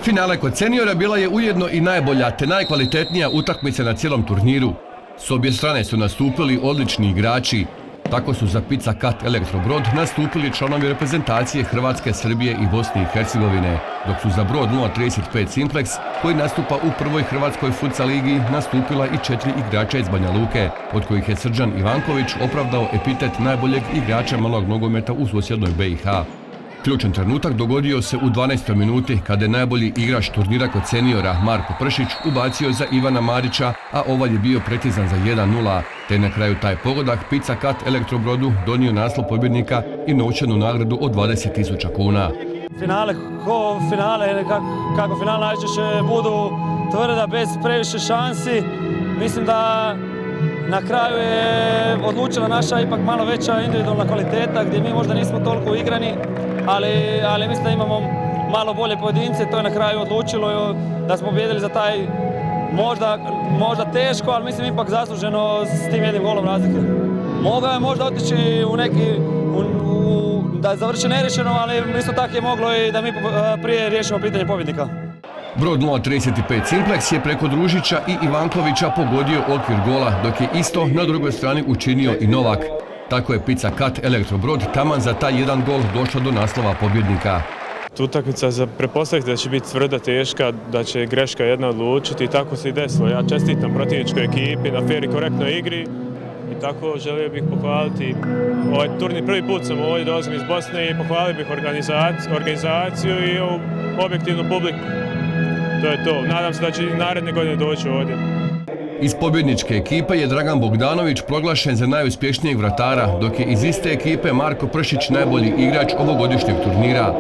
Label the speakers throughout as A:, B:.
A: Finale kod seniora bila je ujedno i najbolja te najkvalitetnija utakmica na cijelom turniru. S obje strane su nastupili odlični igrači. Tako su za Pizza Cut Elektro Brod nastupili članovi reprezentacije Hrvatske, Srbije i Bosne i Hercegovine, dok su za Brod 035 Simplex, koji nastupa u prvoj Hrvatskoj futsal ligi, nastupila i 4 igrača iz Banja Luke, od kojih je Srđan Ivanković opravdao epitet najboljeg igrača malog nogometa u susjednoj BiH. Ključan trenutak dogodio se u 12. minuti kada je najbolji igrač turnira kod seniora Marko Pršić ubacio za Ivana Marića, a ovaj je bio precizan za 1:0, te na kraju taj pogodak Pizza Cut Elektro Brodu donio naslov pobjednika i novčanu nagradu od 20.000 kuna.
B: Finale, kako finale najčešće budu tvrda bez previše šansi. Mislim da na kraju je odlučila naša ipak malo veća individualna kvaliteta gdje mi možda nismo toliko igrani, ali mislim da imamo malo bolje pojedince. To je na kraju odlučilo da smo pobijedili za taj možda teško, ali mislim ipak zasluženo s tim jednim golom razlike. Mogao je možda otići u neki, da završi nerešeno, ali isto tako je moglo i da mi prije riješimo pitanje pobjednika.
A: Brod 035 Simplex je preko Družića i Ivankovića pogodio okvir gola, dok je isto na drugoj strani učinio i Novak. Tako je Pizza Cut Elektro Brod taman za taj jedan gol došla do naslova pobjednika.
C: Tu utakmica za pretpostaviti da će biti tvrda, teška, da će greška jedna odlučiti i tako se i desilo. Ja čestitam protivničkoj ekipi na fer i korektnoj igri i tako želio bih pohvaliti ovaj turnir. Prvi put sam ovdje, dolazim iz Bosne i pohvalio bih organizaciju i ovu objektivnu publiku. To je to. Nadam se da će i naredne godine doći ovdje.
A: Iz pobjedničke ekipe je Dragan Bogdanović proglašen za najuspješnijeg vratara, dok je iz iste ekipe Marko Pršić najbolji igrač ovogodišnjeg turnira.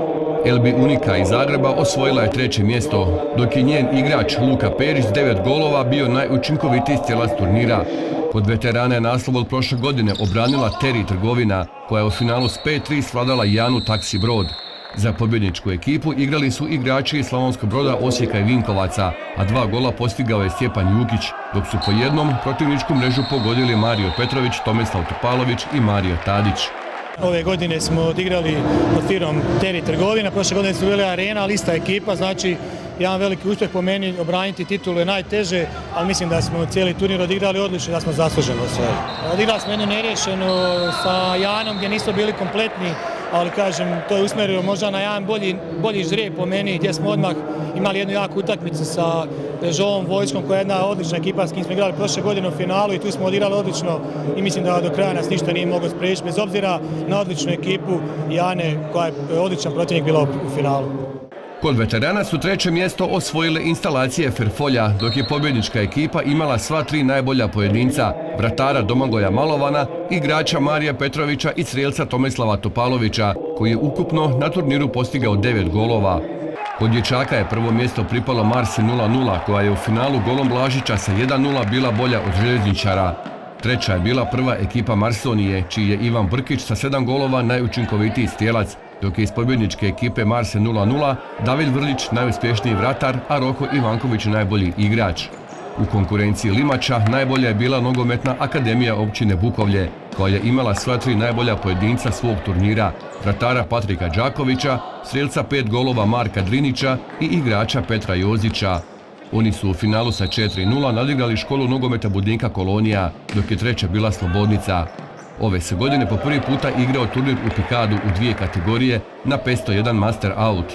A: Elbi Unika iz Zagreba osvojila je 3. mjesto, dok je njen igrač Luka Perić s 9 golova bio najučinkovitiji strijelac turnira. Kod veterana je naslov od prošle godine obranila Teri Trgovina, koja je u finalu s 5:3 svladala Janu Taksi Brod. Za pobjedničku ekipu igrali su igrači iz Slavonskog Broda, Osijeka i Vinkovaca, a 2 gola postigao je Stjepan Jukić, dok su po jednom protivničku mrežu pogodili Mario Petrović, Tomislav Topalović i Mario Tadić.
D: Ove godine smo odigrali pod firom Teri Trgovina, prošle godine smo bili Arena, ali ista ekipa, znači jedan veliki uspjeh po meni, obraniti titulu je najteže, ali mislim da smo cijeli turnir odigrali odlično, da smo zasluženo osvojili. Odigrali smo jednu neriješenu sa Janom gdje nismo bili kompletni, ali kažem, to je usmjerio možda na jedan bolji ždrijeb po meni, gdje smo odmah imali jednu jaku utakmicu sa Peugeotom Vojskom, koja je jedna odlična ekipa s kim smo igrali prošle godine u finalu i tu smo odigrali odlično i mislim da do kraja nas ništa nije moglo spriječiti, bez obzira na odličnu ekipu Jane, koja je odličan protivnik bila u finalu.
A: Kod veterana su 3. mjesto osvojile instalacije Ferfolja, dok je pobjednička ekipa imala sva 3 najbolja pojedinca, vratara Domagoja Malovana, igrača Marija Petrovića i strijelca Tomislava Topalovića, koji je ukupno na turniru postigao 9 golova. Kod dječaka je prvo mjesto pripalo Marsi 0:0, koja je u finalu golom Blažića sa 1:0 bila bolja od željezničara. Treća je bila prva ekipa Marsonije, čiji je Ivan Brkić sa 7 golova najučinkovitiji strijelac, dok je iz pobjedničke ekipe Marse 0:0 David Vrlić najuspješniji vratar, a Roko Ivanković najbolji igrač. U konkurenciji Limača najbolja je bila Nogometna akademija općine Bukovlje, koja je imala sva 3 najbolja pojedinca svog turnira, vratara Patrika Đakovića, strijelca 5 golova Marka Drinića i igrača Petra Jozića. Oni su u finalu sa 4:0 nadigrali školu nogometa Budinka Kolonija, dok je treća bila Slobodnica. Ove se godine po prvi puta igrao turnir u Pikadu u 2 kategorije na 501 Master Out.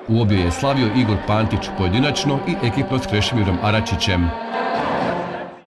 A: U obje je slavio Igor Pantić pojedinačno i ekipno s Krešimirom Aračićem.